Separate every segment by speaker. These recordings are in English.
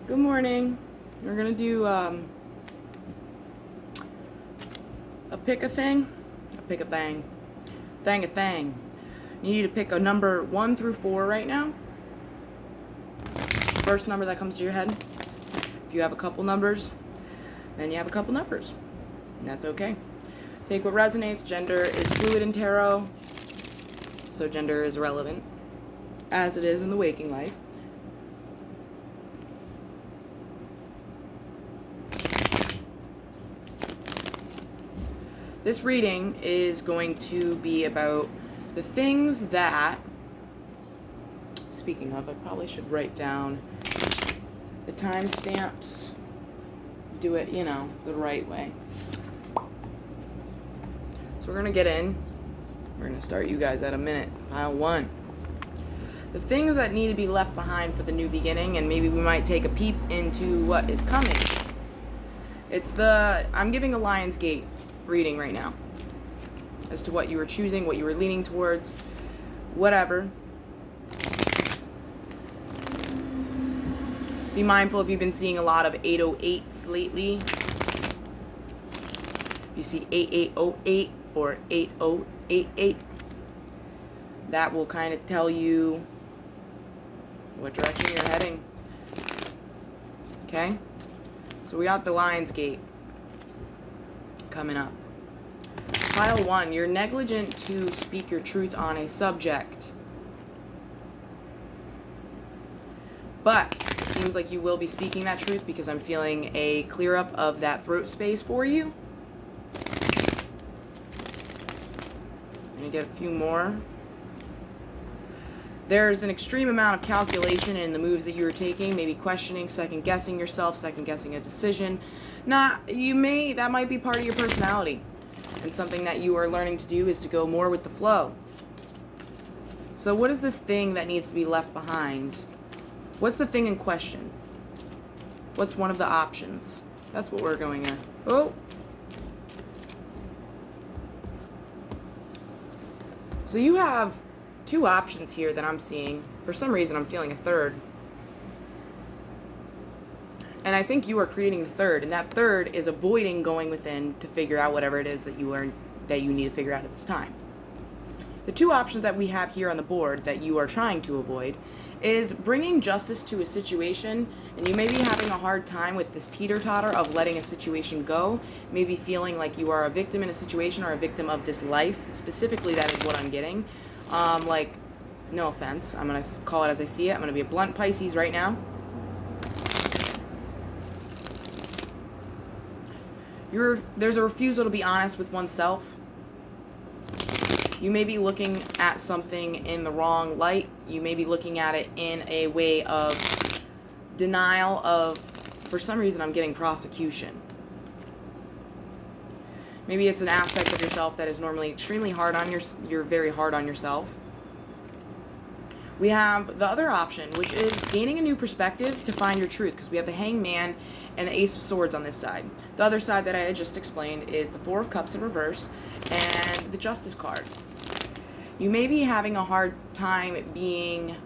Speaker 1: Good morning. We're gonna do a pick a thing, thing a thing. You need to pick a number 1 through 4 right now. First number that comes to your head. If you have a couple numbers, then you have a couple numbers. And that's okay. Take what resonates. Gender is fluid in tarot, so gender is relevant, as it is in the waking life. This reading is going to be about the things that, speaking of, I probably should write down the timestamps, do it, the right way. So we're going to get in. We're going to start you guys at a minute. Pile 1. The things that need to be left behind for the new beginning, and maybe we might take a peep into what is coming. I'm giving a Lionsgate reading right now as to what you were choosing, what you were leaning towards, whatever. Be mindful if you've been seeing a lot of 808s lately. If you see 8808 or 8088, that will kind of tell you what direction you're heading. Okay? So we got the Lionsgate coming up. Pile 1, you're negligent to speak your truth on a subject. But it seems like you will be speaking that truth because I'm feeling a clear up of that throat space for you. I'm going to get a few more. There's an extreme amount of calculation in the moves that you are taking, maybe questioning, second guessing yourself, second guessing a decision. That might be part of your personality. And something that you are learning to do is to go more with the flow. So what is this thing that needs to be left behind? What's the thing in question? What's one of the options? That's what we're going at. Oh. So you have 2 options here that I'm seeing. For some reason, I'm feeling a third. And I think you are creating the third, and that third is avoiding going within to figure out whatever it is that you need to figure out at this time. The 2 options that we have here on the board that you are trying to avoid is bringing justice to a situation, and you may be having a hard time with this teeter-totter of letting a situation go, maybe feeling like you are a victim in a situation or a victim of this life. Specifically, that is what I'm getting. No offense, I'm going to call it as I see it. I'm going to be a blunt Pisces right now. There's a refusal to be honest with oneself. You may be looking at something in the wrong light. You may be looking at it in a way of denial of, for some reason I'm getting prosecution. Maybe it's an aspect of yourself that is normally extremely hard on you're very hard on yourself. We have the other option, which is gaining a new perspective to find your truth, because we have the Hangman and the Ace of Swords on this side. The other side that I had just explained is the 4 of Cups in reverse and the Justice card. You may be having a hard time being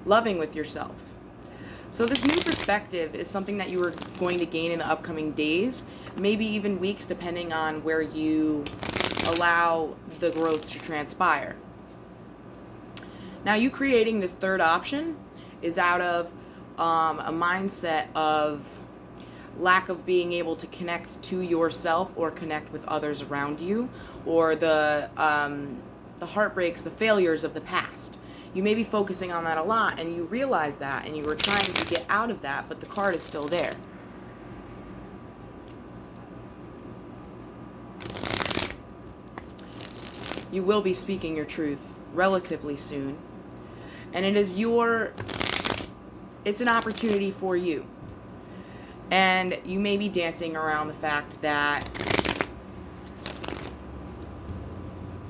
Speaker 1: loving with yourself. So this new perspective is something that you are going to gain in the upcoming days, maybe even weeks, depending on where you allow the growth to transpire. Now, you creating this third option is out of a mindset of lack of being able to connect to yourself or connect with others around you, or the heartbreaks, the failures of the past. You may be focusing on that a lot, and you realize that, and you were trying to get out of that, but the card is still there. You will be speaking your truth relatively soon. And it's an opportunity for you. And you may be dancing around the fact that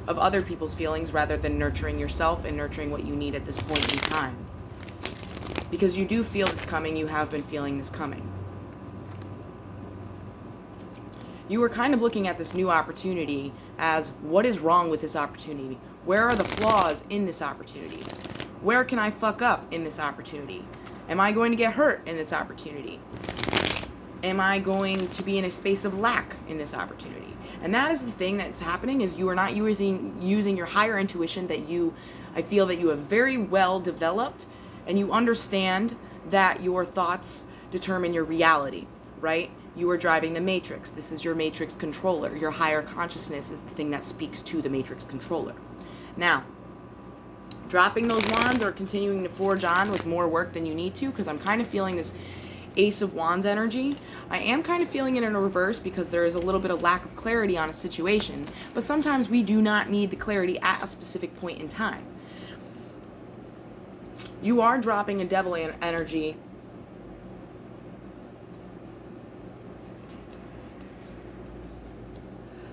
Speaker 1: of other people's feelings rather than nurturing yourself and nurturing what you need at this point in time. Because you do feel this coming, you have been feeling this coming. You are kind of looking at this new opportunity as, what is wrong with this opportunity? Where are the flaws in this opportunity? Where can I fuck up in this opportunity? Am I going to get hurt in this opportunity? Am I going to be in a space of lack in this opportunity? And that is the thing that's happening, is you are not using your higher intuition that I feel that you have very well developed, and you understand that your thoughts determine your reality, right? You are driving the matrix. This is your matrix controller. Your higher consciousness is the thing that speaks to the matrix controller. Now, dropping those wands or continuing to forge on with more work than you need to, because I'm kind of feeling this Ace of Wands energy. I am kind of feeling it in a reverse because there is a little bit of lack of clarity on a situation, but sometimes we do not need the clarity at a specific point in time. You are dropping a Devil energy.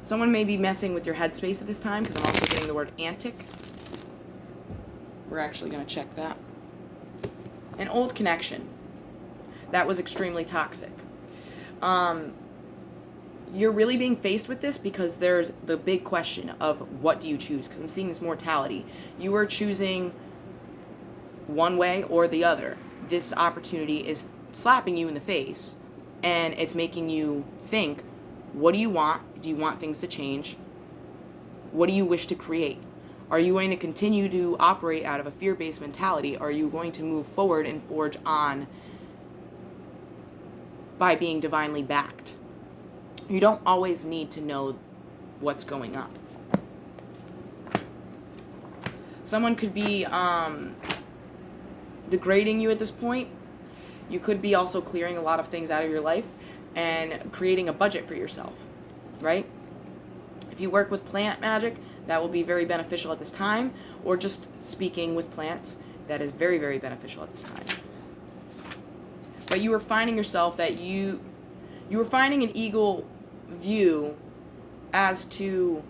Speaker 1: Someone may be messing with your headspace at this time, because I'm also getting the word antic. We're actually going to check that. An old connection that was extremely toxic. You're really being faced with this because there's the big question of what do you choose? Because I'm seeing this mortality. You are choosing one way or the other. This opportunity is slapping you in the face, and it's making you think, what do you want? Do you want things to change? What do you wish to create? Are you going to continue to operate out of a fear-based mentality? Are you going to move forward and forge on by being divinely backed? You don't always need to know what's going on. Someone could be degrading you at this point. You could be also clearing a lot of things out of your life and creating a budget for yourself, right? If you work with plant magic, that will be very beneficial at this time, or just speaking with plants, that is very, very beneficial at this time. But you are finding yourself that you are finding an eagle view as to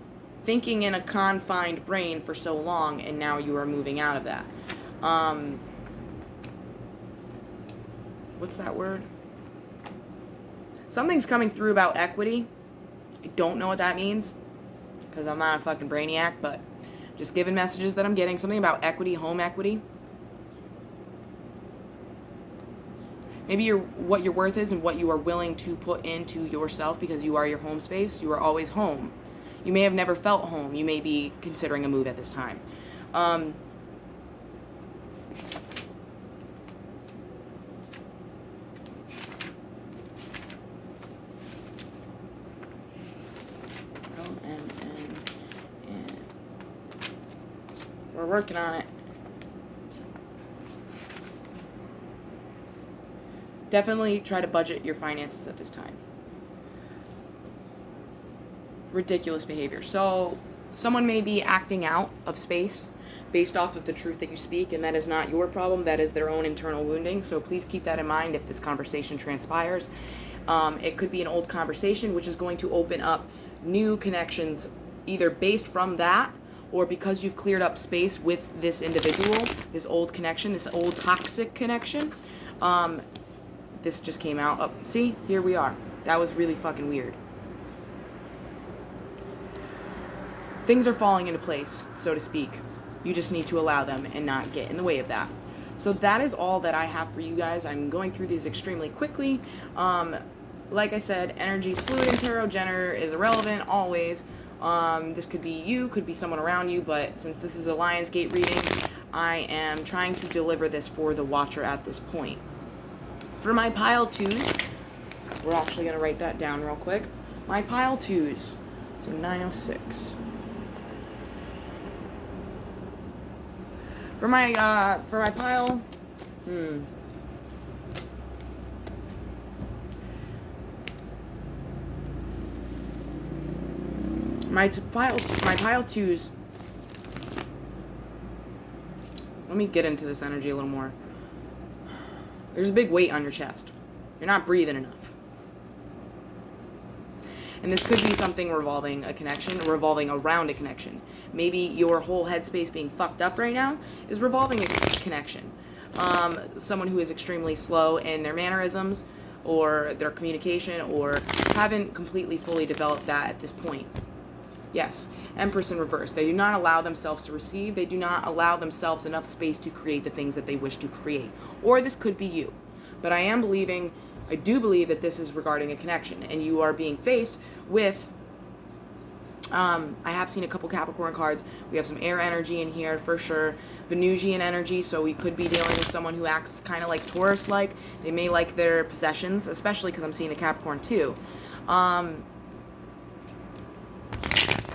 Speaker 1: thinking in a confined brain for so long, and now you are moving out of that. What's that word? Something's coming through about equity. I don't know what that means, because I'm not a fucking brainiac, but just giving messages that I'm getting. Something about equity, home equity. Maybe what your worth is and what you are willing to put into yourself, because you are your home space. You are always home. You may have never felt home. You may be considering a move at this time. We're working on it. Definitely try to budget your finances at this time. Ridiculous behavior. So, someone may be acting out of space based off of the truth that you speak, and that is not your problem. That is their own internal wounding. So please keep that in mind if this conversation transpires. It could be an old conversation, which is going to open up new connections, either based from that, or because you've cleared up space with this individual, this old connection, this old toxic connection. This just came out. Oh, see, here we are. That was really fucking weird. Things are falling into place, so to speak. You just need to allow them and not get in the way of that. So that is all that I have for you guys. I'm going through these extremely quickly. Like I said, energy is fluid in tarot. Gender is irrelevant, always. This could be you, could be someone around you, but since this is a Lionsgate reading, I am trying to deliver this for the watcher at this point. For my pile twos, we're actually going to write that down real quick. My pile twos, so 906. For my pile, my pile twos. Let me get into this energy a little more. There's a big weight on your chest. You're not breathing enough. And this could be something revolving around a connection. Maybe your whole headspace being fucked up right now is revolving a connection. Someone who is extremely slow in their mannerisms or their communication, or haven't completely fully developed that at this point. Yes. Empress in reverse. They do not allow themselves to receive. They do not allow themselves enough space to create the things that they wish to create. Or this could be you. But I do believe that this is regarding a connection. And you are being faced with, I have seen a couple Capricorn cards. We have some air energy in here for sure. Venusian energy. So we could be dealing with someone who acts kind of like Taurus-like. They may like their possessions, especially because I'm seeing a Capricorn too.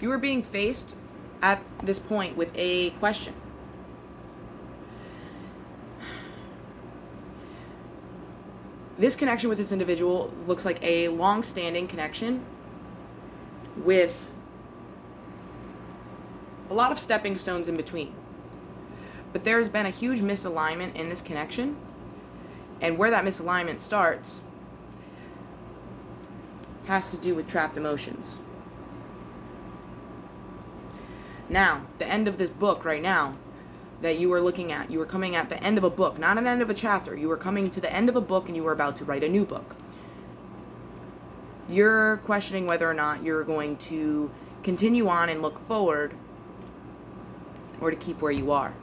Speaker 1: You are being faced at this point with a question. This connection with this individual looks like a long-standing connection with a lot of stepping stones in between. But there's been a huge misalignment in this connection. And where that misalignment starts has to do with trapped emotions. Now, the end of this book right now that you are looking at, you are coming at the end of a book, not an end of a chapter. You are coming to the end of a book and you are about to write a new book. You're questioning whether or not you're going to continue on and look forward or to keep where you are.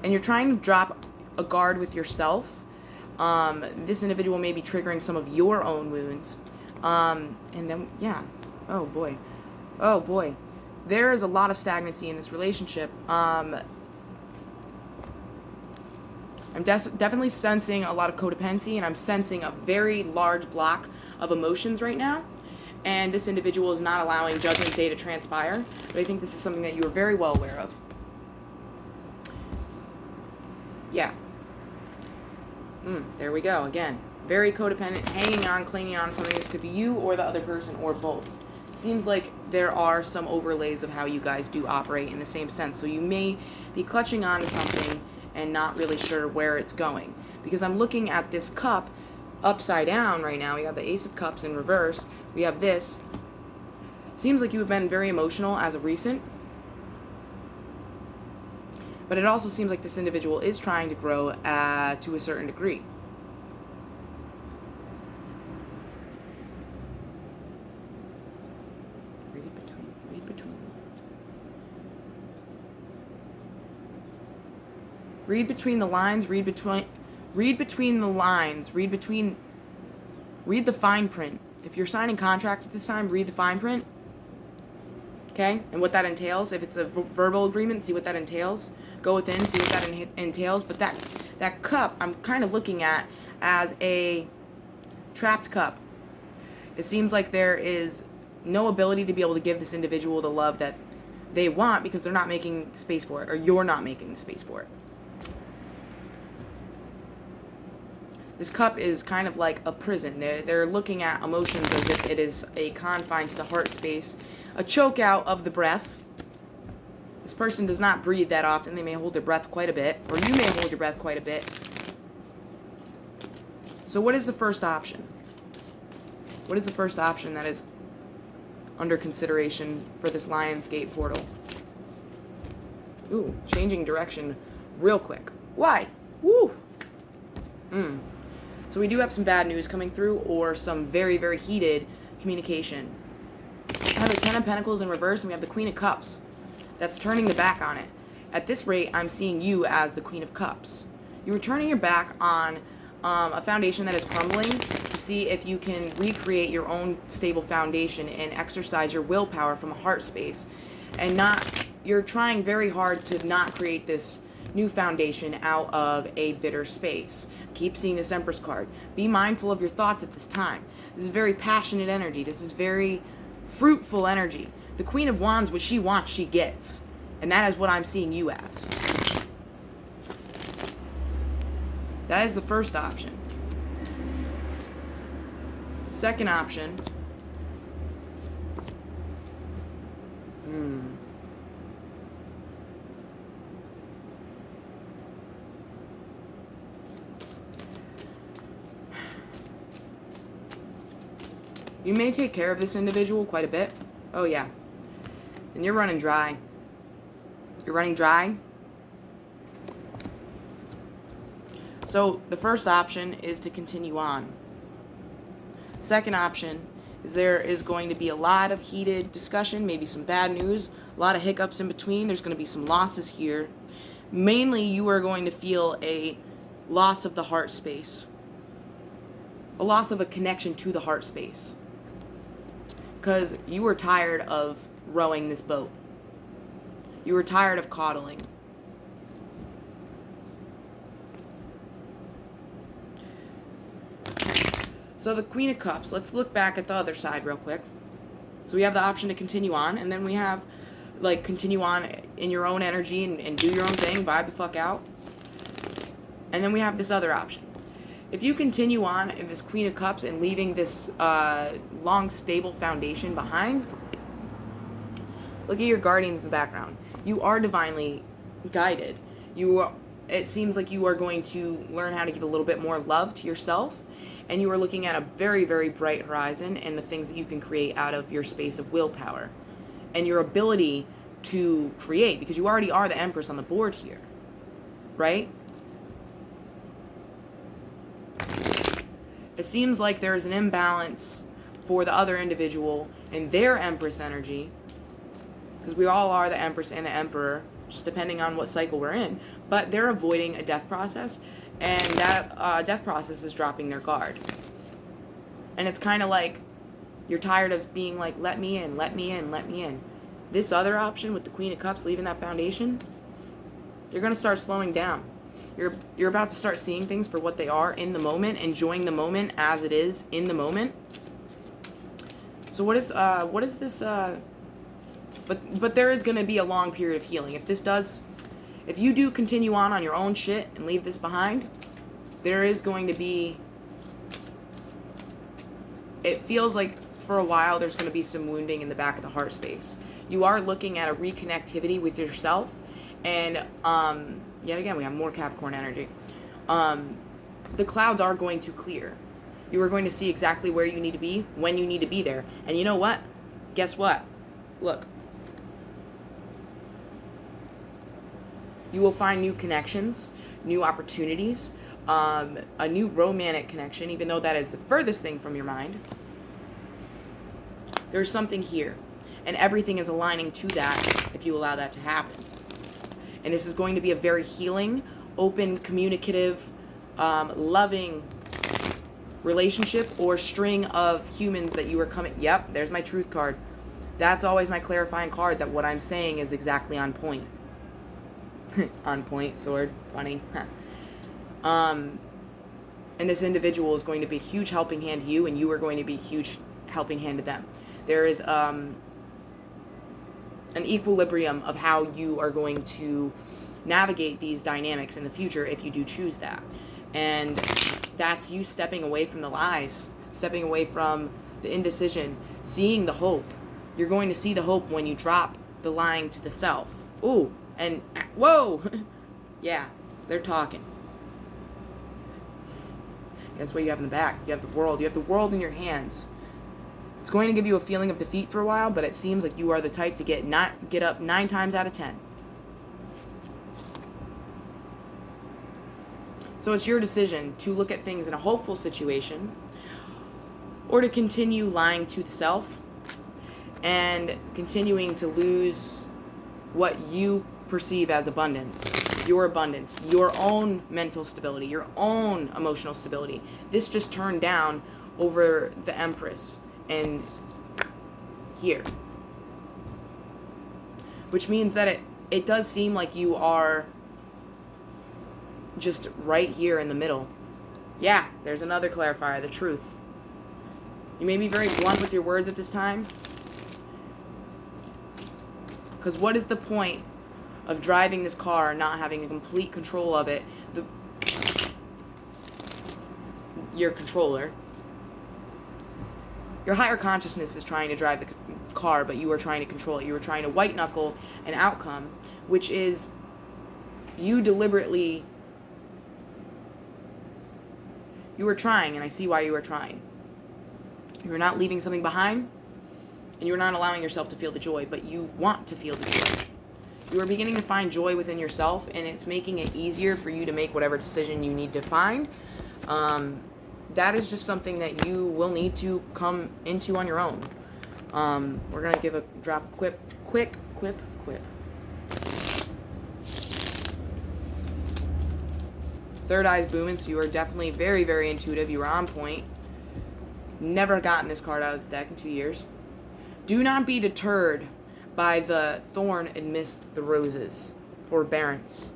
Speaker 1: And you're trying to drop a guard with yourself. This individual may be triggering some of your own wounds. And then, yeah, oh boy. There is a lot of stagnancy in this relationship. I'm definitely sensing a lot of codependency, and I'm sensing a very large block of emotions right now. And this individual is not allowing Judgment Day to transpire. But I think this is something that you are very well aware of. Yeah. There we go. Again, very codependent, hanging on, clinging on to something. This could be you or the other person or both. Seems like there are some overlays of how you guys do operate in the same sense. So you may be clutching on to something and not really sure where it's going. Because I'm looking at this cup upside down right now. We have the Ace of Cups in reverse. We have this. Seems like you have been very emotional as of recent. But it also seems like this individual is trying to grow to a certain degree. Read between the lines, read the fine print. If you're signing contracts at this time, read the fine print. Okay? And what that entails. If it's a verbal agreement, see what that entails. Go within, see what that entails. But that cup, I'm kind of looking at as a trapped cup. It seems like there is no ability to be able to give this individual the love that they want because they're not making space for it, or you're not making the space for it. This cup is kind of like a prison. They're looking at emotions as if it is a confine to the heart space, a choke out of the breath. This person does not breathe that often. They may hold their breath quite a bit, or you may hold your breath quite a bit. So what is the first option? What is the first option that is under consideration for this Lionsgate portal? Ooh, changing direction real quick. Why? Woo! So we do have some bad news coming through, or some very, very heated communication. We have the Ten of Pentacles in reverse, and we have the Queen of Cups. That's turning the back on it. At this rate, I'm seeing you as the Queen of Cups. You are turning your back on a foundation that is crumbling to see if you can recreate your own stable foundation and exercise your willpower from a heart space. And you're trying very hard to not create this new foundation out of a bitter space. Keep seeing this Empress card. Be mindful of your thoughts at this time. This is very passionate energy. This is very fruitful energy. The Queen of Wands, what she wants, she gets. And that is what I'm seeing you as. That is the first option. Second option. You may take care of this individual quite a bit. Oh, yeah. And you're running dry. You're running dry. So the first option is to continue on. Second option is there is going to be a lot of heated discussion, maybe some bad news, a lot of hiccups in between. There's going to be some losses here. Mainly, you are going to feel a loss of the heart space, a loss of a connection to the heart space, because you were tired of rowing this boat. You were tired of coddling. So the Queen of Cups, let's look back at the other side real quick. So we have the option to continue on, and then we have, like, continue on in your own energy and do your own thing, vibe the fuck out. And then we have this other option. If you continue on in this Queen of Cups and leaving this long, stable foundation behind, look at your guardians in the background. You are divinely guided. It seems like you are going to learn how to give a little bit more love to yourself, and you are looking at a very, very bright horizon and the things that you can create out of your space of willpower and your ability to create, because you already are the Empress on the board here, right? It seems like there's an imbalance for the other individual in their Empress energy, because we all are the Empress and the Emperor, just depending on what cycle we're in, but they're avoiding a death process, and that death process is dropping their guard. And it's kind of like you're tired of being like, let me in, let me in, let me in. This other option with the Queen of Cups leaving that foundation, you're going to start slowing down. You're about to start seeing things for what they are in the moment, enjoying the moment as it is in the moment. So what is this but there is going to be a long period of healing. If you do continue on your own shit and leave this behind, there is going to be, it feels like for a while there's going to be some wounding in the back of the heart space. You are looking at a reconnectivity with yourself, and yet again we have more Capricorn energy. The clouds are going to clear. You are going to see exactly where you need to be, when you need to be there. And you know what? Guess what? Look. You will find new connections, new opportunities, a new romantic connection, even though that is the furthest thing from your mind. There's something here, and everything is aligning to that if you allow that to happen. And this is going to be a very healing, open, communicative, loving relationship or string of humans that you are coming. Yep, there's my truth card. That's always my clarifying card, that what I'm saying is exactly on point. On point, sword, funny. And this individual is going to be a huge helping hand to you, and you are going to be a huge helping hand to them. There is an equilibrium of how you are going to navigate these dynamics in the future if you do choose that. And that's you stepping away from the lies, stepping away from the indecision, seeing the hope. You're going to see the hope when you drop the lying to the self. Ooh. And, whoa, yeah, they're talking. Guess what you have in the back? You have the world. You have the world in your hands. It's going to give you a feeling of defeat for a while, but it seems like you are the type to get up 9 times out of 10. So it's your decision to look at things in a hopeful situation, or to continue lying to the self and continuing to lose what you perceive as abundance, your own mental stability, your own emotional stability. This just turned down over the Empress and here, which means that it does seem like you are just right here in the middle. Yeah, there's another clarifier, the truth. You may be very blunt with your words at this time, because what is the point of driving this car and not having a complete control of it? Your controller. Your higher consciousness is trying to drive the car, but you are trying to control it. You are trying to white knuckle an outcome, which is you deliberately. You are trying, and I see why you are trying. You are not leaving something behind, and you are not allowing yourself to feel the joy, but you want to feel the joy. You are beginning to find joy within yourself, and it's making it easier for you to make whatever decision you need to find. that is just something that you will need to come into on your own. We're going to give a drop quick quip. Third eye's booming, so you are definitely very, very intuitive. You are on point. Never gotten this card out of this deck in 2 years. Do not be deterred by the thorn amidst the roses. Forbearance.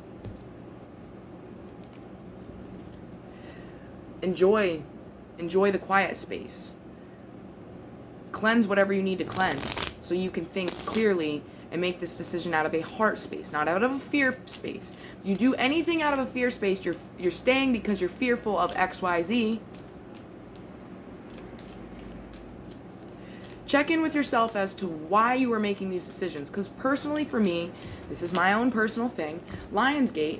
Speaker 1: Enjoy the quiet space. Cleanse whatever you need to cleanse so you can think clearly and make this decision out of a heart space, not out of a fear space. You do anything out of a fear space, you're staying because you're fearful of XYZ. Check in with yourself as to why you are making these decisions. Because personally for me, this is my own personal thing, Lionsgate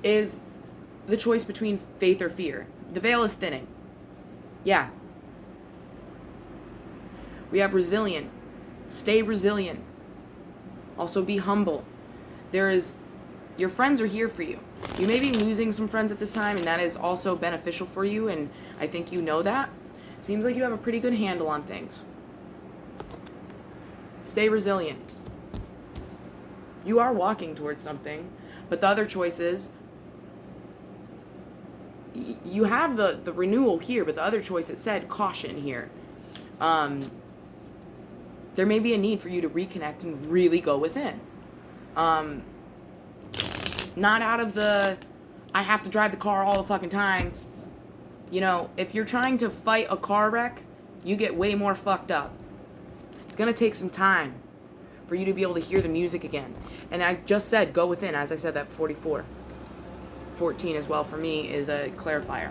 Speaker 1: is the choice between faith or fear. The veil is thinning. Yeah. We have resilient. Stay resilient. Also be humble. Your friends are here for you. You may be losing some friends at this time, and that is also beneficial for you, and I think you know that. Seems like you have a pretty good handle on things. Stay resilient. You are walking towards something, but the other choice is you have the renewal here, but the other choice, it said caution here. There may be a need for you to reconnect and really go within. Not out of the, I have to drive the car all the fucking time. You know, if you're trying to fight a car wreck, you get way more fucked up. It's going to take some time for you to be able to hear the music again. And I just said, go within, as I said that 44. 14 as well for me is a clarifier.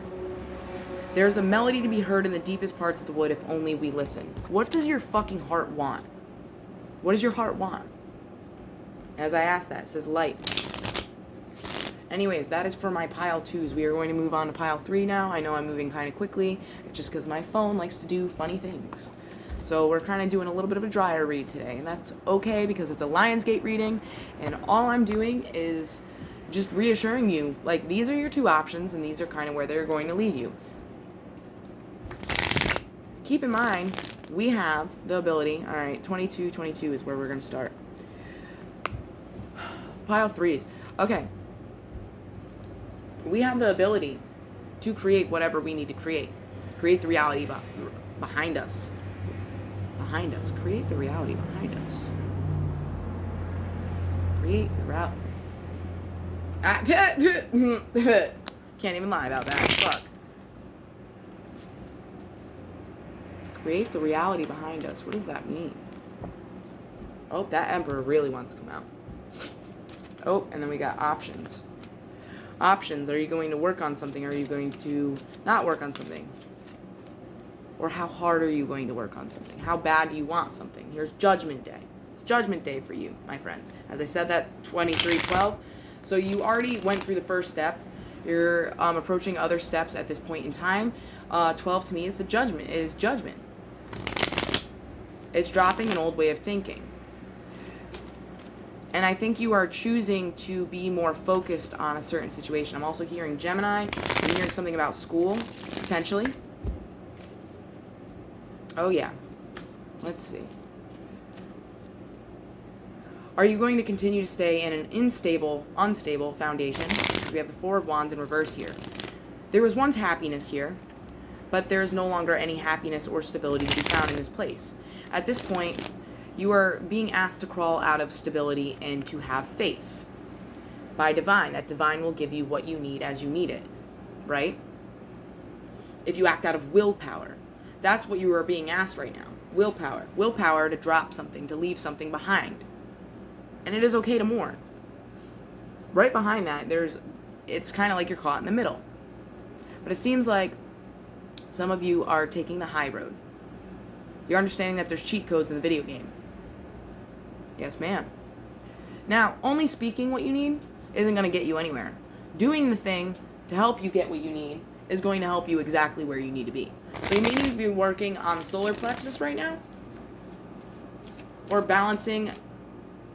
Speaker 1: There's a melody to be heard in the deepest parts of the wood if only we listen. What does your fucking heart want? What does your heart want? As I asked that, it says light. Anyways, that is for my pile 2s. We are going to move on to pile 3 now. I know I'm moving kind of quickly, just because my phone likes to do funny things. So we're kind of doing a little bit of a drier read today, and that's okay because it's a Lionsgate reading, and all I'm doing is just reassuring you, like, these are your 2 options, and these are kind of where they're going to lead you. Keep in mind, we have the ability, alright, 22 is where we're going to start. Pile 3s. Okay. We have the ability to create whatever we need to create. Create the reality behind us. Behind us. Create the reality behind us. Create the reality. Can't even lie about that. Fuck. Create the reality behind us. What does that mean? Oh, that Emperor really wants to come out. Oh, and then we got options. Options. Are you going to work on something? Or are you going to not work on something? Or how hard are you going to work on something? How bad do you want something? Here's Judgment Day. It's Judgment Day for you, my friends. As I said, that 23-12. So you already went through the first step. You're approaching other steps at this point in time. 12 to me is judgment. It's dropping an old way of thinking. And I think you are choosing to be more focused on a certain situation. I'm also hearing Gemini. I'm hearing something about school, potentially. Oh, yeah. Let's see. Are you going to continue to stay in an unstable foundation? We have the 4 of Wands in reverse here. There was once happiness here, but there is no longer any happiness or stability to be found in this place. At this point, you are being asked to crawl out of stability and to have faith. By divine, that divine will give you what you need as you need it, right? If you act out of willpower, that's what you are being asked right now. Willpower. Willpower to drop something, to leave something behind. And it is okay to mourn. Right behind that, it's kind of like you're caught in the middle. But it seems like some of you are taking the high road. You're understanding that there's cheat codes in the video game. Yes, ma'am. Now, only speaking what you need isn't going to get you anywhere. Doing the thing to help you get what you need is going to help you exactly where you need to be. So you may need to be working on the solar plexus right now, or balancing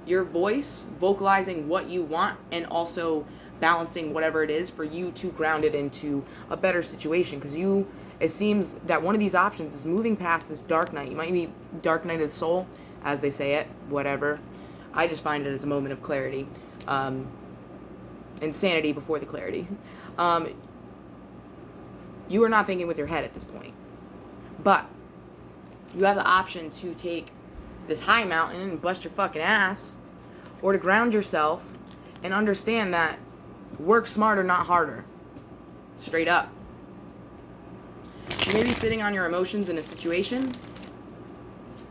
Speaker 1: your voice, vocalizing what you want, and also balancing whatever it is for you to ground it into a better situation. Because it seems that one of these options is moving past this dark night. You might be dark night of the soul, as they say it, whatever. I just find it as a moment of clarity. Insanity before the clarity. You are not thinking with your head at this point. But you have the option to take this high mountain and bust your fucking ass, or to ground yourself and understand that work smarter, not harder. Straight up. You may be sitting on your emotions in a situation,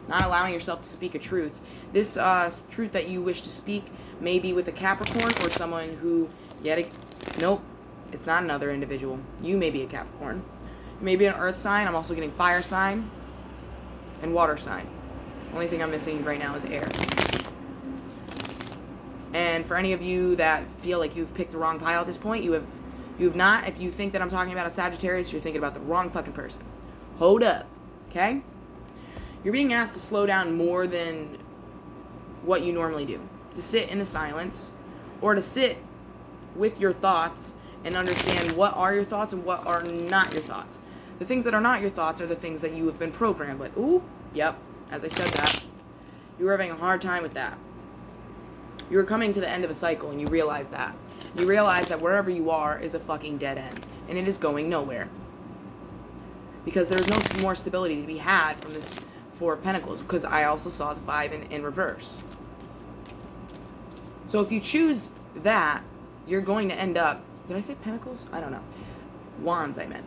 Speaker 1: not allowing yourself to speak a truth. This truth that you wish to speak may be with a Capricorn or someone who, nope, it's not another individual. You may be a Capricorn. You may be an earth sign. I'm also getting fire sign and water sign. Only thing I'm missing right now is air. And for any of you that feel like you've picked the wrong pile at this point, you have not. If you think that I'm talking about a Sagittarius, you're thinking about the wrong fucking person. Hold up, okay? You're being asked to slow down more than what you normally do. To sit in the silence, or to sit with your thoughts and understand what are your thoughts and what are not your thoughts. The things that are not your thoughts are the things that you have been programmed with. Ooh, yep, as I said that. You were having a hard time with that. You were coming to the end of a cycle and you realize that. You realize that wherever you are is a fucking dead end. And it is going nowhere. Because there's no more stability to be had from this Four of Pentacles. Because I also saw the 5 in reverse. So if you choose that, you're going to end up... Did I say Pentacles? I don't know. Wands, I meant.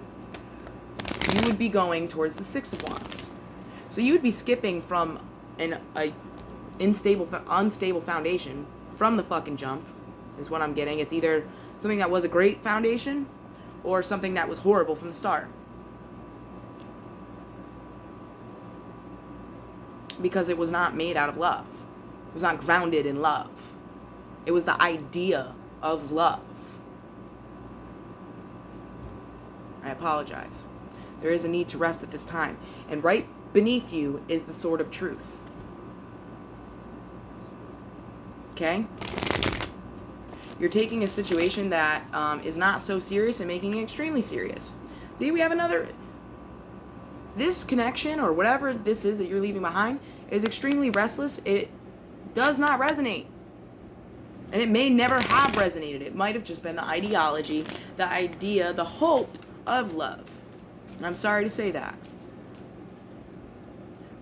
Speaker 1: You would be going towards the 6 of Wands. So you would be skipping from an unstable foundation from the fucking jump, is what I'm getting. It's either something that was a great foundation or something that was horrible from the start. Because it was not made out of love. It was not grounded in love. It was the idea of love. I apologize. There is a need to rest at this time. And right beneath you is the sword of truth. Okay? You're taking a situation that is not so serious and making it extremely serious. See, we have another... This connection, or whatever this is that you're leaving behind, is extremely restless. It does not resonate. And it may never have resonated. It might have just been the ideology, the idea, the hope of love. And I'm sorry to say that.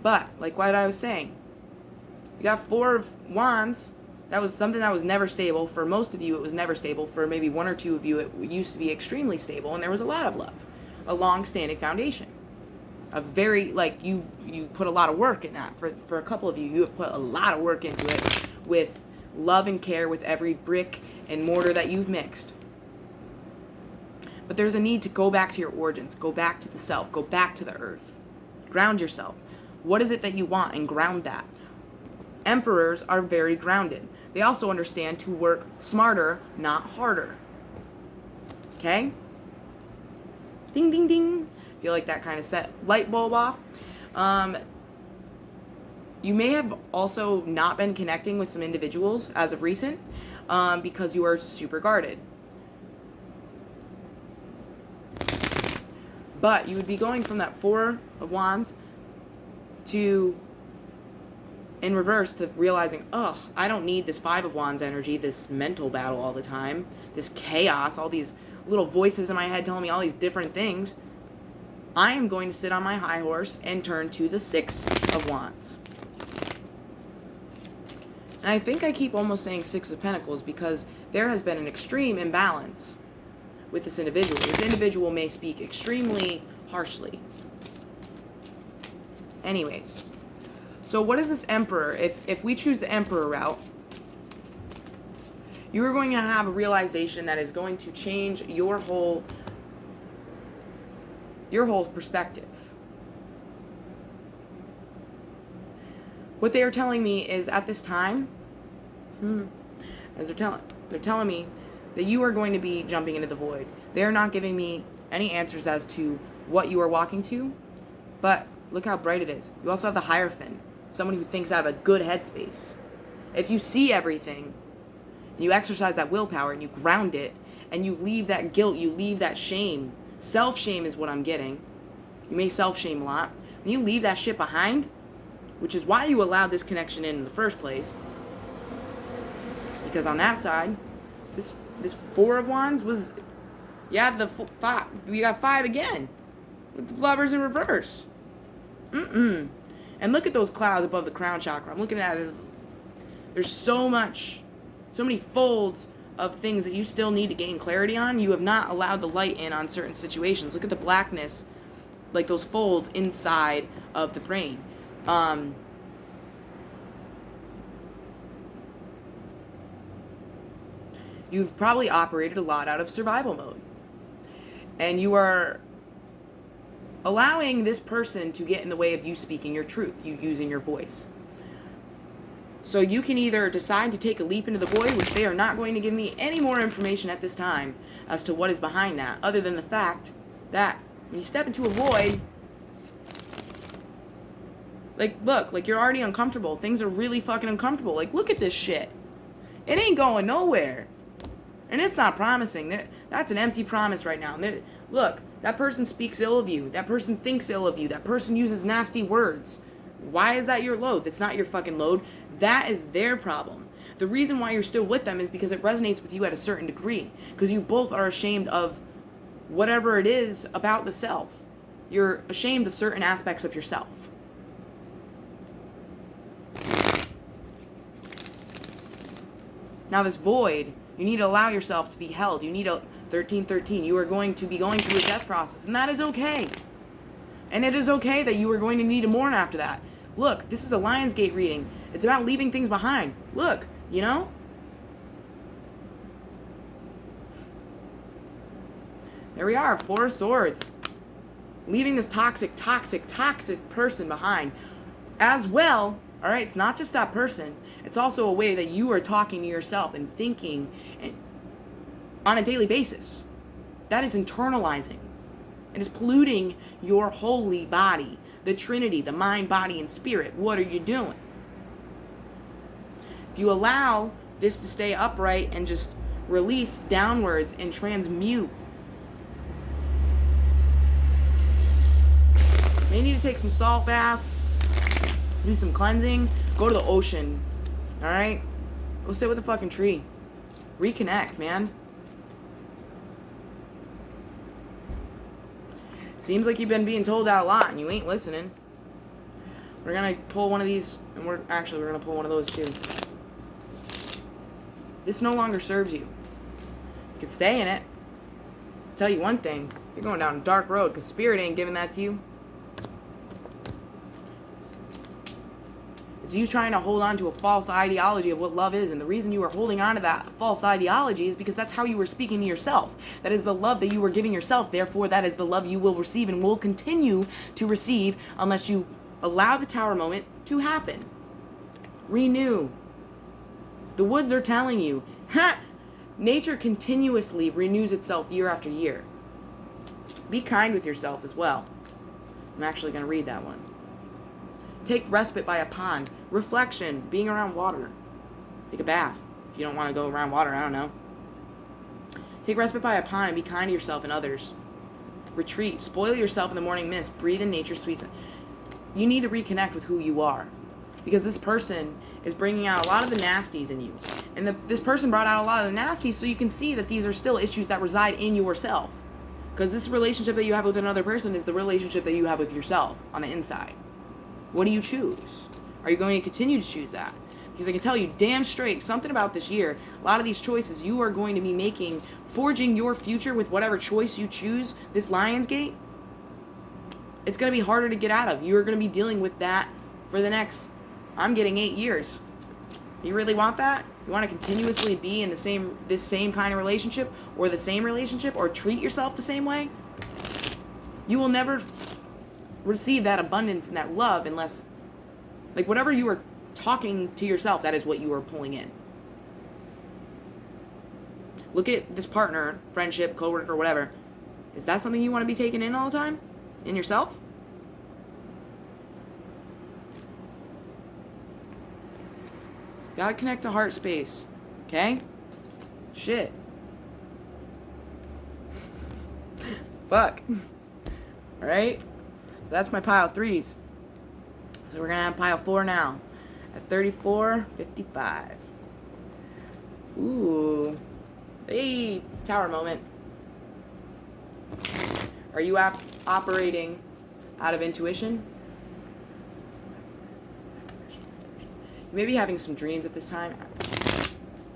Speaker 1: But, like what I was saying, you got 4 of Wands. That was something that was never stable. For most of you, it was never stable. For maybe 1 or 2 of you, it used to be extremely stable, and there was a lot of love. A long-standing foundation. A very, like, you put a lot of work in that. For a couple of you, you have put a lot of work into it with love and care with every brick and mortar that you've mixed. But there's a need to go back to your origins. Go back to the self. Go back to the earth. Ground yourself. What is it that you want, and ground that. Emperors are very grounded. They also understand to work smarter, not harder. Okay? Ding, ding, ding. Feel like that kind of set light bulb off. You may have also not been connecting with some individuals as of recent because you are super guarded. But you would be going from that 4 of Wands to, in reverse, to realizing, oh, I don't need this 5 of Wands energy, this mental battle all the time, this chaos, all these little voices in my head telling me all these different things. I am going to sit on my high horse and turn to the 6 of Wands. And I think I keep almost saying 6 of Pentacles because there has been an extreme imbalance with this individual. This individual may speak extremely harshly. Anyways, so what is this Emperor? If we choose the Emperor route, you are going to have a realization that is going to change your whole perspective. What they are telling me is at this time, as they're telling me that you are going to be jumping into the void. They are not giving me any answers as to what you are walking to, but look how bright it is. You also have the Hierophant, someone who thinks out of a good headspace. If you see everything, You exercise that willpower and you ground it, and you leave that guilt, you leave that shame. Self-shame is what I'm getting. You may self-shame a lot. When you leave that shit behind, which is why you allowed this connection in the first place, because on that side, this Four of Wands was, we got 5 again, with the Lovers in reverse. And look at those clouds above the crown chakra. I'm looking at it. There's so many folds of things that you still need to gain clarity on. You have not allowed the light in on certain situations. Look at the blackness, like those folds inside of the brain. You've probably operated a lot out of survival mode. And you are allowing this person to get in the way of you speaking your truth, you using your voice. So you can either decide to take a leap into the void, which they are not going to give me any more information at this time as to what is behind that, other than the fact that when you step into a void, like, look, like, you're already uncomfortable. Things are really fucking uncomfortable. Like, look at this shit. It ain't going nowhere. And it's not promising. That's an empty promise right now. Look, that person speaks ill of you. That person thinks ill of you. That person uses nasty words. Why is that your load? That's not your fucking load. That is their problem. The reason why you're still with them is because it resonates with you at a certain degree. Because you both are ashamed of whatever it is about the self. You're ashamed of certain aspects of yourself. Now this void, you need to allow yourself to be held. You need a 1313. You are going to be going through a death process, and that is okay. And it is okay that you are going to need to mourn after that. Look, this is a Lionsgate reading. It's about leaving things behind. Look, you know? There we are, 4 of Swords. Leaving this toxic person behind. As well, all right, it's not just that person. It's also a way that you are talking to yourself and thinking on a daily basis. That is internalizing. It is polluting your holy body, the Trinity, the mind, body, and spirit. What are you doing? If you allow this to stay upright and just release downwards and transmute, you may need to take some salt baths, do some cleansing, go to the ocean, all right? Go sit with a fucking tree. Reconnect, man. Seems like you've been being told that a lot and you ain't listening. We're gonna pull one of these, and we're gonna pull one of those too. This no longer serves you. You can stay in it. I'll tell you one thing, you're going down a dark road because Spirit ain't giving that to you. It's you trying to hold on to a false ideology of what love is, and the reason you are holding on to that false ideology is because that's how you were speaking to yourself. That is the love that you were giving yourself. Therefore, that is the love you will receive and will continue to receive unless you allow the Tower moment to happen. Renew. The woods are telling you, nature continuously renews itself year after year. Be kind with yourself as well. I'm actually going to read that one. Take respite by a pond. Reflection. Being around water. Take a bath. If you don't want to go around water, I don't know. Take respite by a pond and be kind to yourself and others. Retreat. Spoil yourself in the morning mist. Breathe in nature's sweet scent. You need to reconnect with who you are. Because this person is bringing out a lot of the nasties in you. And this person brought out a lot of the nasties so you can see that these are still issues that reside in yourself. Because this relationship that you have with another person is the relationship that you have with yourself on the inside. What do you choose? Are you going to continue to choose that? Because I can tell you damn straight, something about this year, a lot of these choices you are going to be making, forging your future with whatever choice you choose, this Lionsgate, it's going to be harder to get out of. You're going to be dealing with that for the next, I'm getting 8 years. You really want that? You want to continuously be in this same kind of relationship, or the same relationship, or treat yourself the same way? You will never receive that abundance and that love unless, like, whatever you are talking to yourself, that is what you are pulling in. Look at this partner, friendship, coworker, whatever. Is that something you want to be taking in all the time? In yourself? Gotta connect the heart space. Okay? Shit. Fuck. Alright? So that's my pile 3s. So we're going to have pile 4 now. At 34.55. Ooh. Hey, tower moment. Are you operating out of intuition? You may be having some dreams at this time.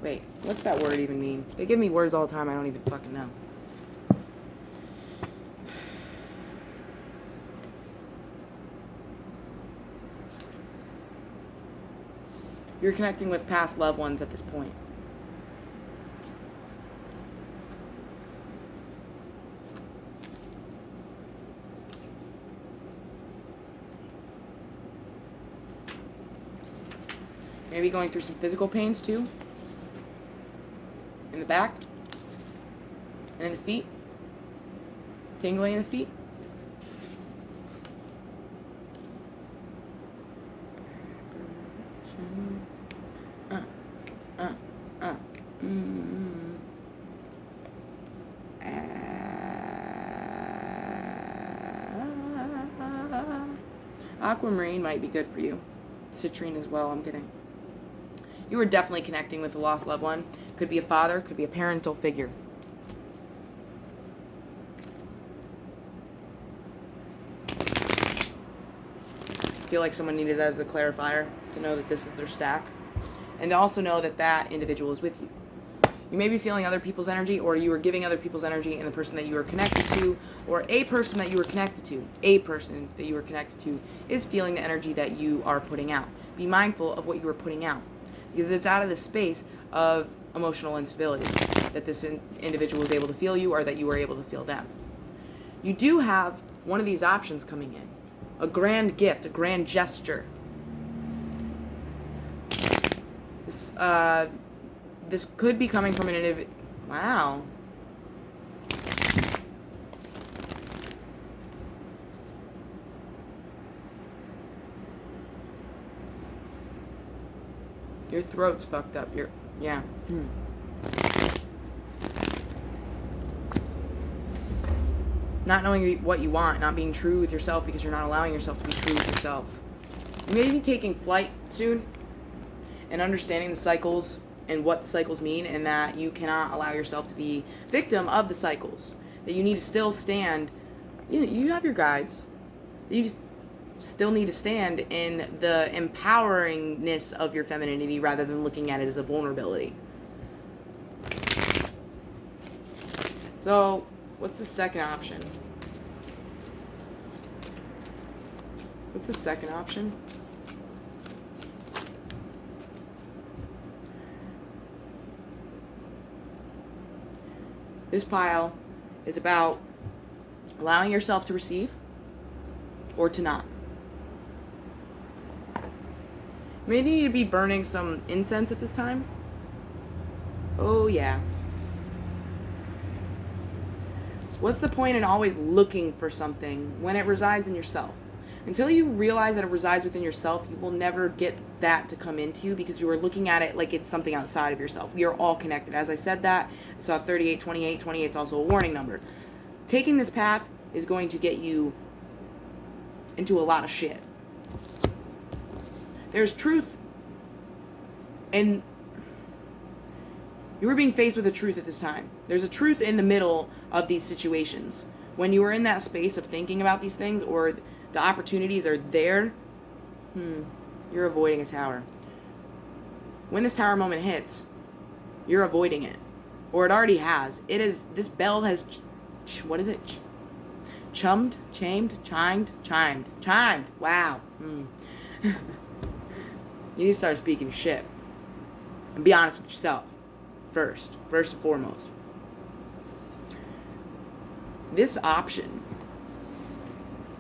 Speaker 1: Wait, what's that word even mean? They give me words all the time I don't even fucking know. You're connecting with past loved ones at this point. Maybe going through some physical pains too. In the back. And in the feet. Tingling in the feet. Aquamarine might be good for you. Citrine as well, I'm getting. You are definitely connecting with a lost loved one. Could be a father, could be a parental figure. I feel like someone needed that as a clarifier to know that this is their stack. And to also know that that individual is with you. You may be feeling other people's energy, or you are giving other people's energy, and the person that you are connected to, or a person that you are connected to, is feeling the energy that you are putting out. Be mindful of what you are putting out, because it's out of the space of emotional instability that this individual is able to feel you, or that you are able to feel them. You do have one of these options coming in. A grand gift, a grand gesture. This could be coming from an individual. Wow. Your throat's fucked up. Yeah. Not knowing what you want, not being true with yourself because you're not allowing yourself to be true with yourself. You may be taking flight soon and understanding the cycles and what the cycles mean, and that you cannot allow yourself to be victim of the cycles. That you need to still stand. You have your guides. You just still need to stand in the empoweringness of your femininity rather than looking at it as a vulnerability. So, what's the second option? What's the second option? This pile is about allowing yourself to receive or to not. You may need to be burning some incense at this time. Oh, yeah. What's the point in always looking for something when it resides in yourself? Until you realize that it resides within yourself, you will never get that to come into you because you are looking at it like it's something outside of yourself. We are all connected. As I said that, I saw 38, 28. 28 is also a warning number. Taking this path is going to get you into a lot of shit. There's truth. And you are being faced with a truth at this time. There's a truth in the middle of these situations. When you are in that space of thinking about these things, or the opportunities are there, you're avoiding a tower. When this tower moment hits, you're avoiding it. Or it already has. It is, this bell has, what is it? Chimed. Wow. You need to start speaking shit. And be honest with yourself. First and foremost. This option,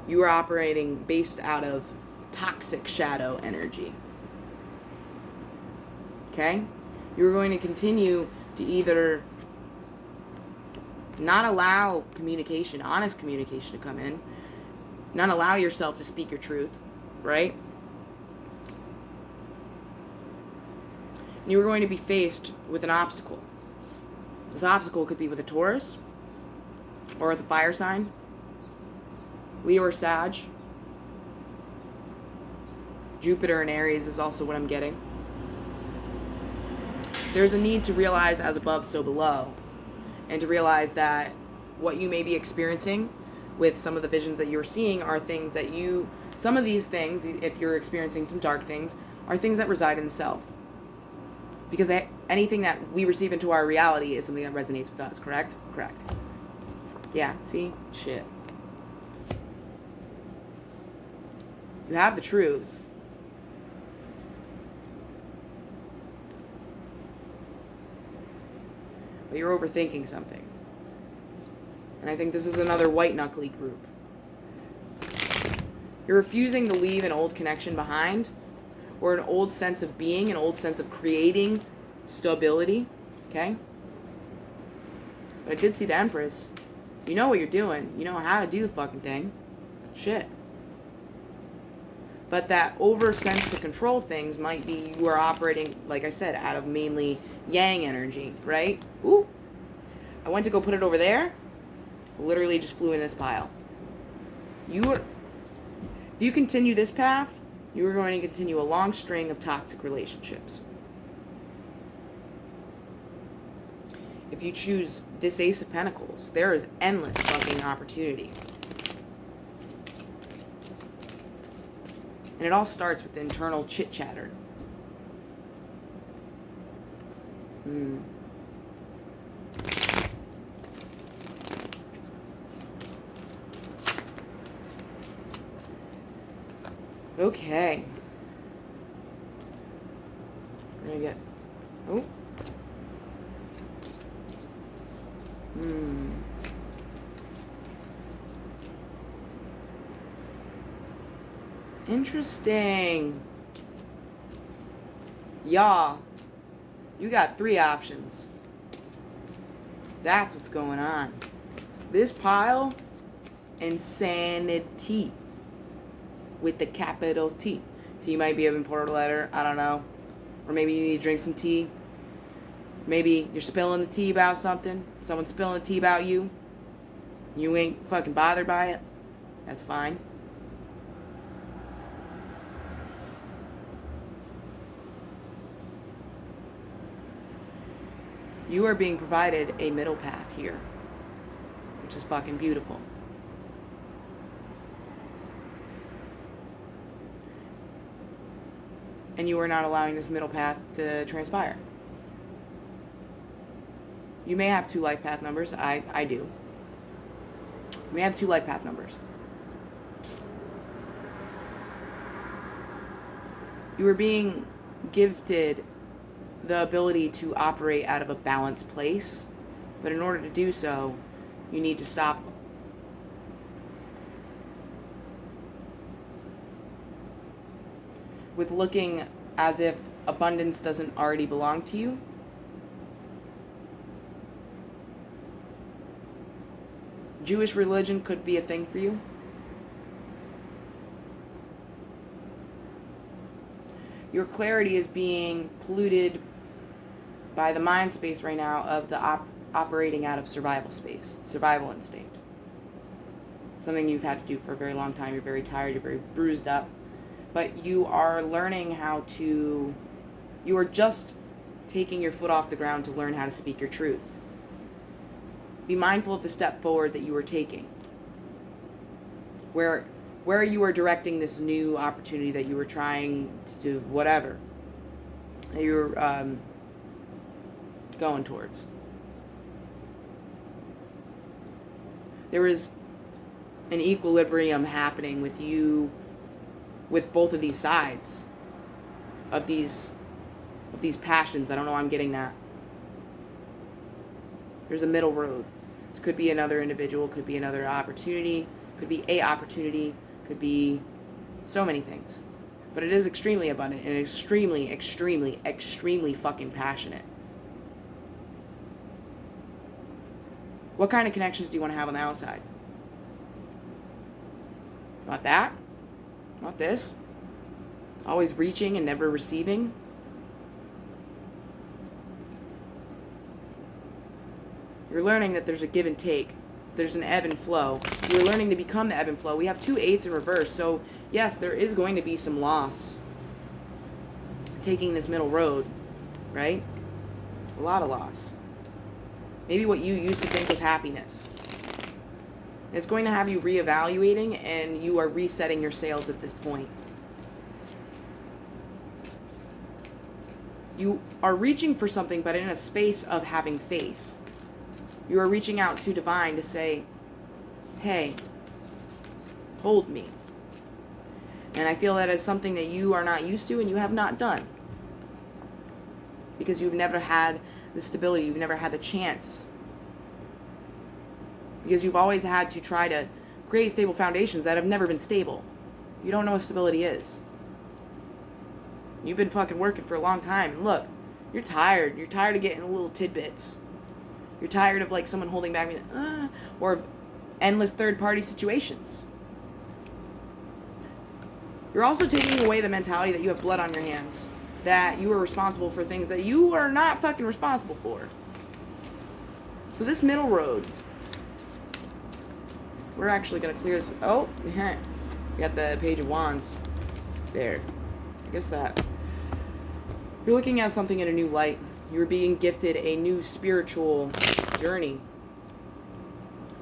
Speaker 1: you are operating based out of toxic shadow energy. Okay? You're going to continue to either not allow communication, honest communication to come in, not allow yourself to speak your truth, right? You are going to be faced with an obstacle. This obstacle could be with a Taurus or with a fire sign, Leo or Sag. Jupiter in Aries is also what I'm getting. There's a need to realize as above, so below. And to realize that what you may be experiencing with some of the visions that you're seeing are things that some of these things, if you're experiencing some dark things, are things that reside in the self. Because anything that we receive into our reality is something that resonates with us, correct? Correct. Yeah, see? Shit. You have the truth. But you're overthinking something. And I think this is another white knuckly group. You're refusing to leave an old connection behind, or an old sense of being, an old sense of creating stability, okay? But I did see the Empress. You know what you're doing. You know how to do the fucking thing. Shit. But that over sense to control things might be you are operating, like I said, out of mainly yang energy, right? Ooh. I went to go put it over there. Literally just flew in this pile. If you continue this path, you are going to continue a long string of toxic relationships. If you choose this Ace of Pentacles, there is endless fucking opportunity. And it all starts with internal chit-chatter. Okay. We're gonna get... Oh. Interesting. Y'all, you got 3 options. That's what's going on. This pile, insanity. With the capital T. T might be an important letter, I don't know. Or maybe you need to drink some tea. Maybe you're spilling the tea about something. Someone's spilling the tea about you. You ain't fucking bothered by it. That's fine. You are being provided a middle path here, which is fucking beautiful. And you are not allowing this middle path to transpire. You may have 2 life path numbers. I do. You may have 2 life path numbers. You are being gifted the ability to operate out of a balanced place. But in order to do so, you need to stop with looking as if abundance doesn't already belong to you. Jewish religion could be a thing for you. Your clarity is being polluted by the mind space right now of the operating out of survival space, survival instinct. Something you've had to do for a very long time. You're very tired, you're very bruised up. But you are learning how to, you are just taking your foot off the ground to learn how to speak your truth. Be mindful of the step forward that you are taking. Where you are directing this new opportunity that you were trying to do, whatever. That you're going towards. There is an equilibrium happening with you, with both of these sides of these passions. I don't know why I'm getting that. There's a middle road. This could be another individual, could be another opportunity, could be a opportunity, could be so many things. But it is extremely abundant and extremely, extremely, extremely fucking passionate. What kind of connections do you want to have on the outside? Not that? Not this? Always reaching and never receiving? You're learning that there's a give and take. There's an ebb and flow. You're learning to become the ebb and flow. We have 2 8s in reverse. So, yes, there is going to be some loss taking this middle road, right? A lot of loss. Maybe what you used to think was happiness. It's going to have you reevaluating, and you are resetting your sails at this point. You are reaching for something, but in a space of having faith. You are reaching out to divine to say, hey, hold me. And I feel that is something that you are not used to and you have not done. Because you've never had the stability, you've never had the chance. Because you've always had to try to create stable foundations that have never been stable. You don't know what stability is. You've been fucking working for a long time. And look, you're tired. You're tired of getting little tidbits. You're tired of like someone holding back, or endless third-party situations. You're also taking away the mentality that you have blood on your hands. That you are responsible for things that you are not fucking responsible for. So this middle road, we're actually going to clear this. Oh, we got the Page of Wands. There. I guess that. You're looking at something in a new light. You're being gifted a new spiritual journey.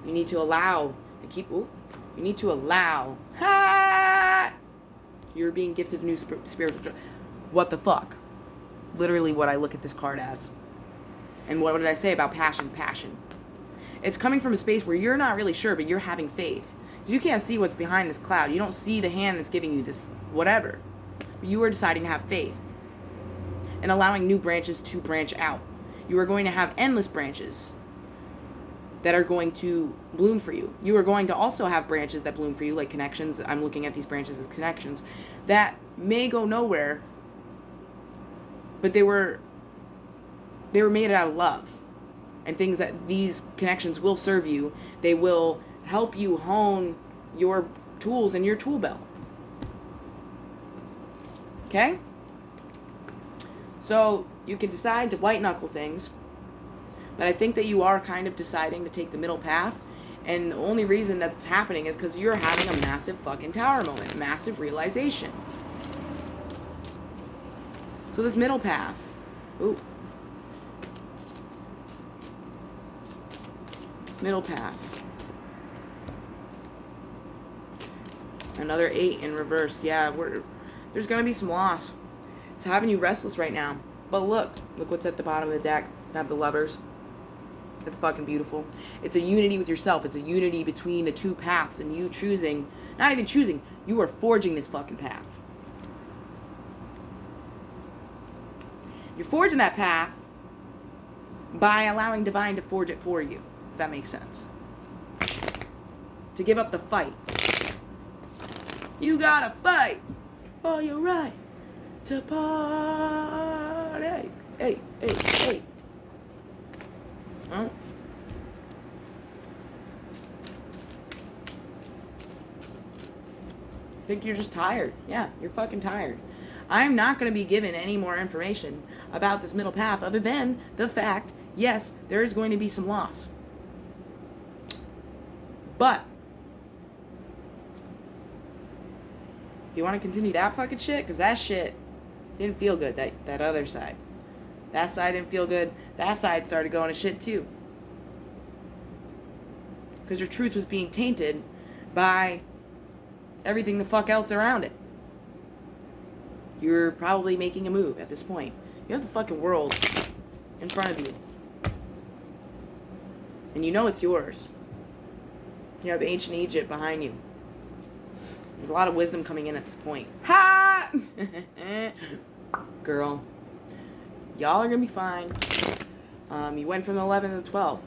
Speaker 1: You need to allow. You need to allow. You're being gifted a new spiritual journey. What the fuck? Literally what I look at this card as. And what did I say about passion? Passion. It's coming from a space where you're not really sure, but you're having faith. Because you can't see what's behind this cloud. You don't see the hand that's giving you this whatever. But you are deciding to have faith. And allowing new branches to branch out. You are going to have endless branches that are going to bloom for you. You are going to also have branches that bloom for you, like connections. I'm looking at these branches as connections that may go nowhere, but they were made out of love. And things that these connections will serve you. They will help you hone your tools in your tool belt. Okay? So you can decide to white knuckle things, but I think that you are kind of deciding to take the middle path, and the only reason that's happening is because you're having a massive fucking tower moment, a massive realization. So this middle path, middle path, another 8 in reverse. Yeah, there's gonna be some loss. It's having you restless right now. But look what's at the bottom of the deck. You have the Lovers. It's fucking beautiful. It's a unity with yourself. It's a unity between the 2 paths and you choosing, not even choosing, you are forging this fucking path. You're forging that path by allowing divine to forge it for you, if that makes sense. To give up the fight. You gotta fight for your right to party. Hey. Huh? I think you're just tired. Yeah, you're fucking tired. I'm not going to be given any more information about this middle path other than the fact, yes, there is going to be some loss. But do you want to continue that fucking shit? Because that shit didn't feel good, that other side. That side didn't feel good. That side started going to shit too. Because your truth was being tainted by everything the fuck else around it. You're probably making a move at this point. You have the fucking world in front of you. And you know it's yours. You have ancient Egypt behind you. There's a lot of wisdom coming in at this point. Ha! Girl. Y'all are going to be fine. You went from the 11th to the 12th.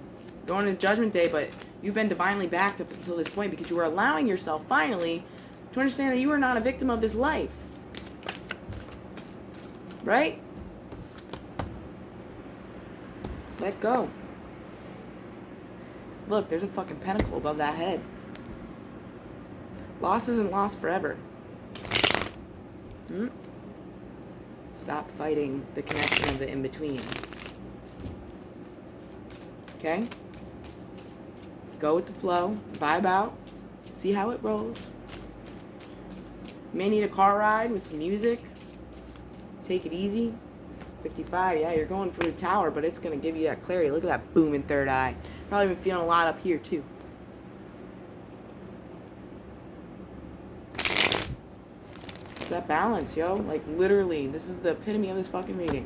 Speaker 1: Going into Judgment Day, but you've been divinely backed up until this point because you are allowing yourself finally to understand that you are not a victim of this life. Right? Let go. Look, there's a fucking pentacle above that head. Loss isn't lost forever. Stop fighting the connection of the in-between. Okay? Go with the flow. Vibe out. See how it rolls. You may need a car ride with some music. Take it easy. 55, yeah, you're going for the tower, but it's going to give you that clarity. Look at that boom in third eye. Probably been feeling a lot up here, too. It's that balance, yo. Like, literally, this is the epitome of this fucking reading.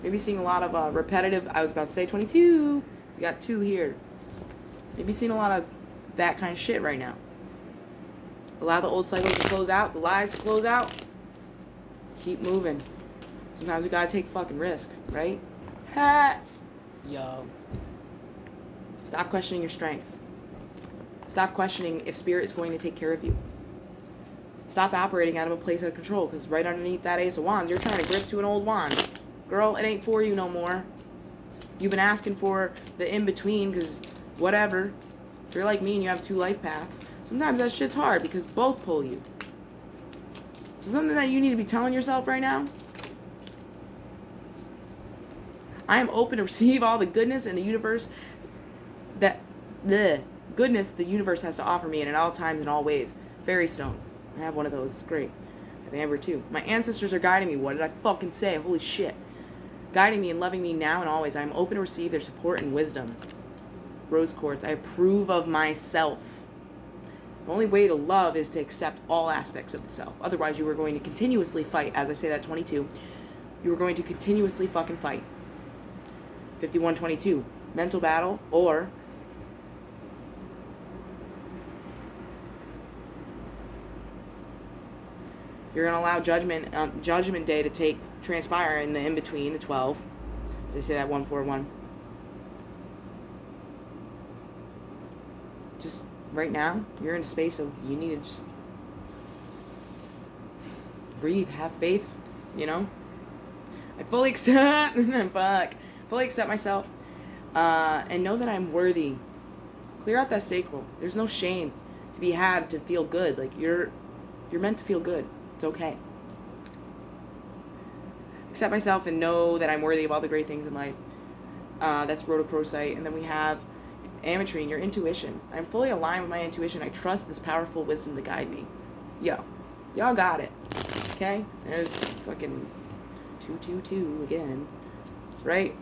Speaker 1: Maybe seeing a lot of repetitive, I was about to say 22. We got 2 here. Maybe seeing a lot of that kind of shit right now. Allow the old cycles to close out, the lies to close out. Keep moving. Sometimes we gotta take fucking risk, right? Ha! Yo. Stop questioning your strength. Stop questioning if spirit is going to take care of you. Stop operating out of a place of control, because right underneath that Ace of Wands, you're trying to grip to an old wand. Girl, it ain't for you no more. You've been asking for the in-between, because whatever. If you're like me and you have 2 life paths, sometimes that shit's hard, because both pull you. So something that you need to be telling yourself right now, I am open to receive all the goodness in the universe goodness the universe has to offer me, and at all times and all ways. Fairy stone. I have one of those. It's great. I have amber too. My ancestors are guiding me. What did I fucking say? Holy shit. Guiding me and loving me now and always. I am open to receive their support and wisdom. Rose quartz. I approve of myself. The only way to love is to accept all aspects of the self. Otherwise, you are going to continuously fight. As I say that, 22. You are going to continuously fucking fight. 5122, mental battle, or you're going to allow judgment day to transpire in the in-between, the 12. They say that 141. Just right now, you're in a space of you need to just breathe, have faith, you know? I fully accept, fully accept myself, and know that I'm worthy. Clear out that sacral. There's no shame to be had to feel good. Like, you're meant to feel good. It's okay. Accept myself and know that I'm worthy of all the great things in life. That's rhodochrosite. And then we have ametrine, your intuition. I'm fully aligned with my intuition. I trust this powerful wisdom to guide me. Yo. Y'all got it. Okay? There's fucking 222 again. Right?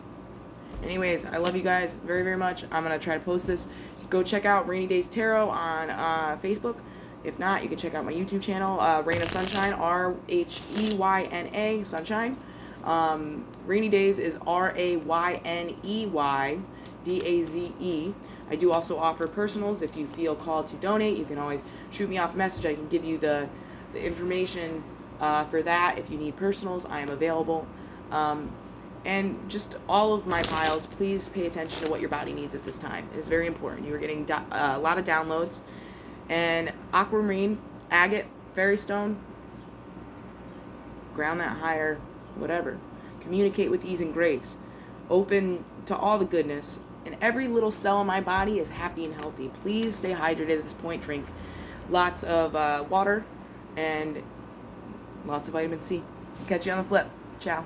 Speaker 1: Anyways, I love you guys very, very much. I'm going to try to post this. Go check out Rainy Days Tarot on Facebook. If not, you can check out my YouTube channel, Raina Sunshine, Rheyna, Sunshine. Rainy Days is RAYNEYDAZE. I do also offer personals. If you feel called to donate, you can always shoot me off a message. I can give you the information for that. If you need personals, I am available. And just all of my files, please pay attention to what your body needs at this time. It is very important. You are getting a lot of downloads. And aquamarine, agate, fairy stone, ground that higher, whatever. Communicate with ease and grace. Open to all the goodness. And every little cell in my body is happy and healthy. Please stay hydrated at this point. Drink lots of water and lots of vitamin C. Catch you on the flip. Ciao.